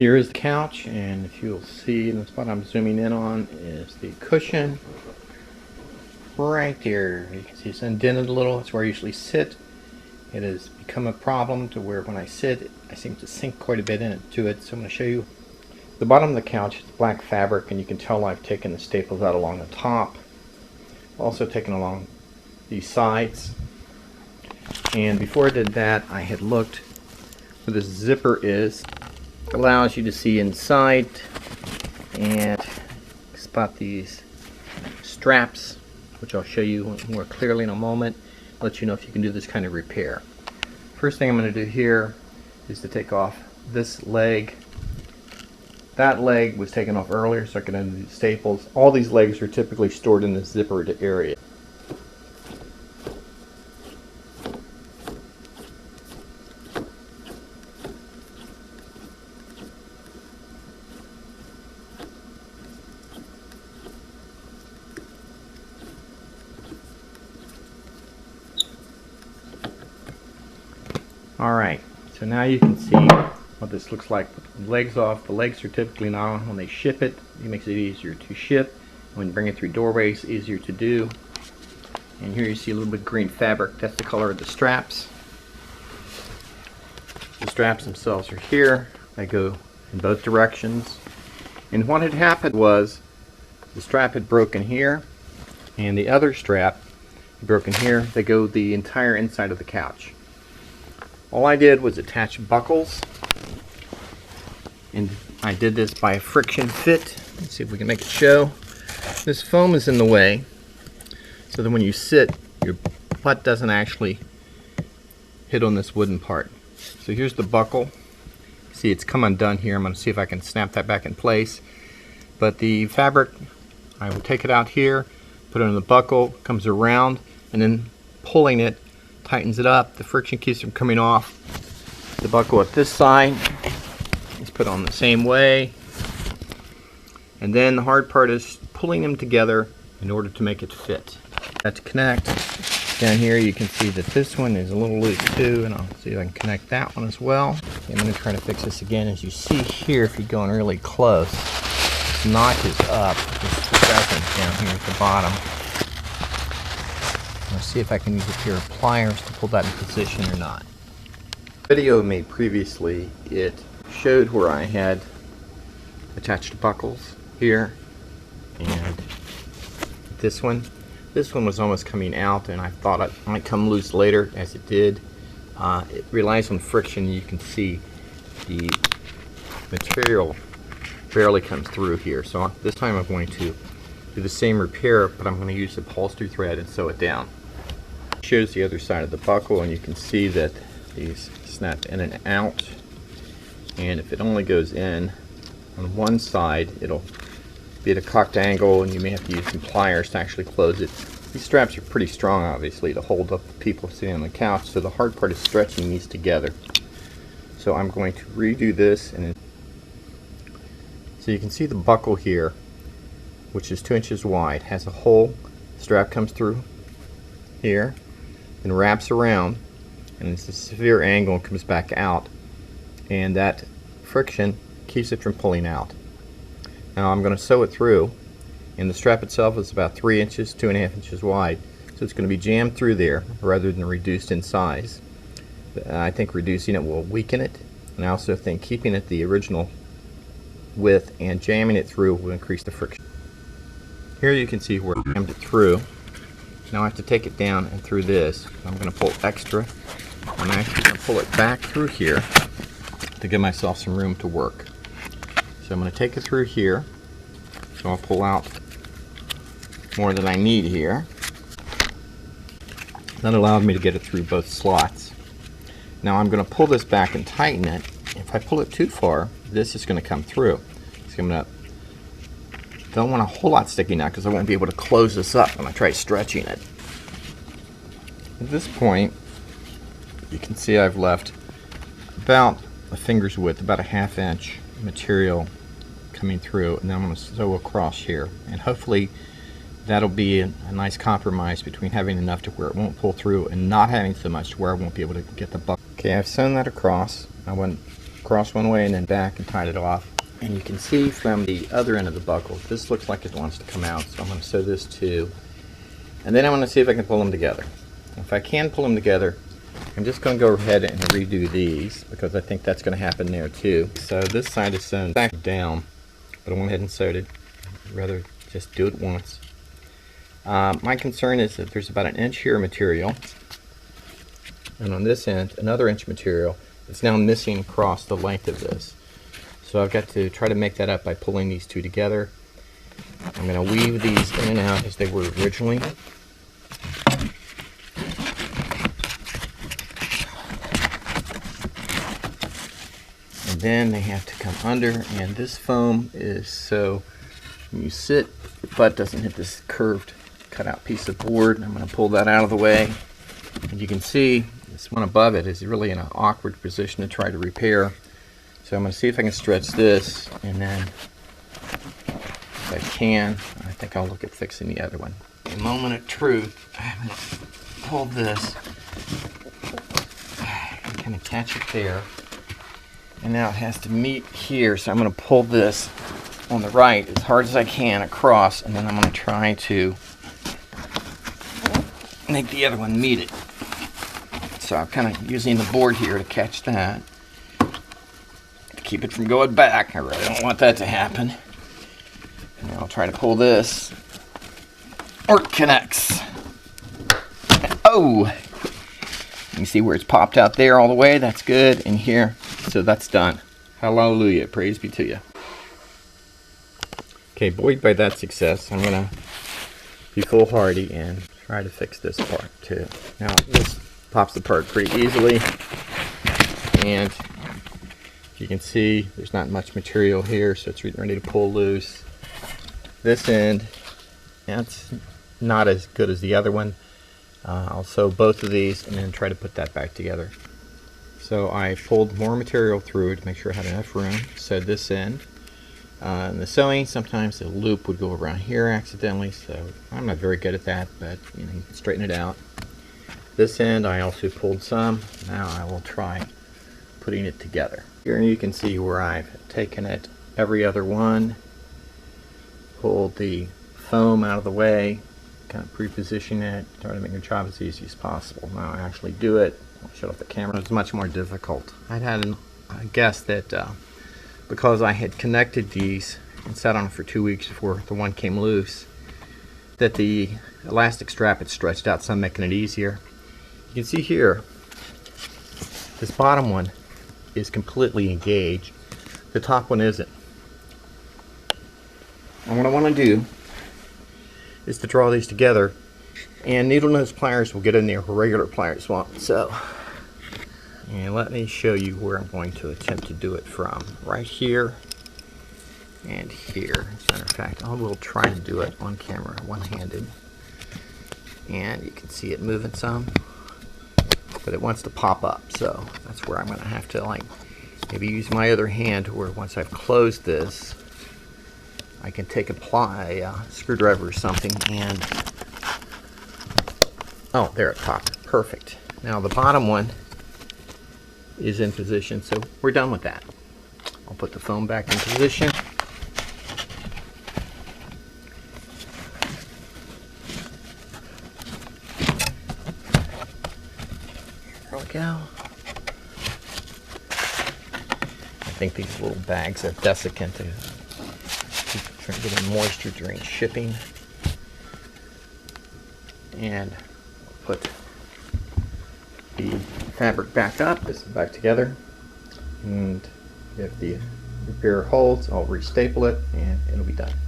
Here is the couch, and if you'll see in the spot I'm zooming in on is the cushion right there. You can see it's indented a little. It's where I usually sit. It has become a problem to where when I sit, I seem to sink quite a bit into it. So I'm going to show you the bottom of the couch. It's black fabric, and you can tell I've taken the staples out along the top. Also taken along these sides. And before I did that, I had looked where this zipper is. It allows you to see inside and spot these straps, which I'll show you more clearly in a moment. Let you know if you can do this kind of repair. First thing I'm going to do here is to take off this leg. That leg was taken off earlier, so I can undo the staples. All these legs are typically stored in this zippered area. Alright, so now you can see what this looks like with the legs off. The legs are typically not on when they ship it. It makes it easier to ship. When you bring it through doorways, easier to do. And here you see a little bit of green fabric. That's the color of the straps. The straps themselves are here. They go in both directions. And what had happened was the strap had broken here, and the other strap had broken here. They go the entire inside of the couch. All I did was attach buckles, and I did this by a friction fit. Let's see if we can make it show. This foam is in the way, so that when you sit, your butt doesn't actually hit on this wooden part. So here's the buckle. See, it's come undone here. I'm going to see if I can snap that back in place. But the fabric, I will take it out here, put it on the buckle, comes around, and then pulling it tightens it up. The friction keeps from coming off. The buckle at this side is put on the same way, and then the hard part is pulling them together in order to make it fit. To connect down here, you can see that this one is a little loose too, and I'll see if I can connect that one as well. Okay, I'm going to try to fix this again. As you see here, if you're going really close, this notches up. This present down here at the bottom. Let's see if I can use a pair of pliers to pull that in position or not. The video I made previously, it showed where I had attached buckles here, and this one was almost coming out, and I thought it might come loose later, as it did. It relies on friction. You can see the material barely comes through here, so this time I'm going to do the same repair, but I'm going to use upholstery thread and sew it down. Shows the other side of the buckle, and you can see that these snap in and out, and if it only goes in on one side, it'll be at a cocked angle, and you may have to use some pliers to actually close it. These straps are pretty strong, obviously, to hold up the people sitting on the couch, so the hard part is stretching these together. So I'm going to redo this, and so you can see the buckle here, which is 2 inches wide, has a hole. The strap comes through here and wraps around, and it's a severe angle and comes back out, and that friction keeps it from pulling out. Now I'm going to sew it through, and the strap itself is about 3 inches, 2.5 inches wide, so it's going to be jammed through there rather than reduced in size. I think reducing it will weaken it, and I also think keeping it the original width and jamming it through will increase the friction. Here you can see where I jammed it through. Now I have to take it down and through this. I'm going to pull extra. I'm actually going to pull it back through here to give myself some room to work. So I'm going to take it through here. So I'll pull out more than I need here. That allowed me to get it through both slots. Now I'm going to pull this back and tighten it. If I pull it too far, this is going to come through. It's going to don't want a whole lot sticking out because I won't be able to close this up when I try stretching it. At this point, you can see I've left about a finger's width, about a 1/2 inch material coming through, and then I'm going to sew across here, and hopefully that'll be a nice compromise between having enough to where it won't pull through and not having so much to where I won't be able to get the buckle. Okay, I've sewn that across. I went across one way and then back and tied it off. And you can see from the other end of the buckle, this looks like it wants to come out, so I'm going to sew this too. And then I'm going to see if I can pull them together. If I can pull them together, I'm just going to go ahead and redo these because I think that's going to happen there too. So this side is sewn back down, but I went ahead and sewed it. I'd rather just do it once. My concern is that there's about an inch here of material, and on this end another inch material that's now missing across the length of this. So I've got to try to make that up by pulling these two together. I'm going to weave these in and out as they were originally. And then they have to come under, and this foam is so when you sit, your butt doesn't hit this curved cutout piece of board. I'm going to pull that out of the way. And you can see this one above it is really in an awkward position to try to repair. So I'm going to see if I can stretch this, and then if I can, I think I'll look at fixing the other one. A moment of truth. I'm going to pull this and kind of catch it there. And now it has to meet here, so I'm going to pull this on the right as hard as I can across, and then I'm going to try to make the other one meet it. So I'm kind of using the board here to catch that, to keep it from going back. I really don't want that to happen. And then I'll try to pull this, or it connects. Oh! You see where it's popped out there all the way? That's good. And here, so that's done. Hallelujah. Praise be to you. Okay, buoyed by that success, I'm going to be foolhardy and try to fix this part too. Now, this pops apart pretty easily, and you can see there's not much material here, so it's ready to pull loose. This end, that's not as good as the other one. I'll sew both of these and then try to put that back together. So I pulled more material through to make sure I had enough room. Sewed this end. In the sewing, sometimes the loop would go around here accidentally, so I'm not very good at that, but you know, you can straighten it out. This end I also pulled some. Now I will try putting it together. Here you can see where I've taken it every other one, pulled the foam out of the way, kind of pre-position it, try to make your job as easy as possible. Now I actually do it. I'll shut off the camera. It's much more difficult. I'd had a guess that because I had connected these and sat on it for 2 weeks before the one came loose, that the elastic strap had stretched out some, making it easier. You can see here, this bottom one is completely engaged. The top one isn't. And what I want to do is to draw these together, and needle nose pliers will get in there where regular pliers won't. So, and let me show you where I'm going to attempt to do it from. Right here and here. As a matter of fact, I will try to do it on camera, one-handed. And you can see it moving some, but it wants to pop up. So that's where I'm going to have to like maybe use my other hand, where once I've closed this, I can take a screwdriver or something and, oh, there it popped. Perfect. Now the bottom one is in position, so we're done with that. I'll put the foam back in position. There we go. I think these little bags are desiccant to keep getting moisture during shipping. And put the fabric back up, this back together, and if the repair holds, I'll restaple it and it'll be done.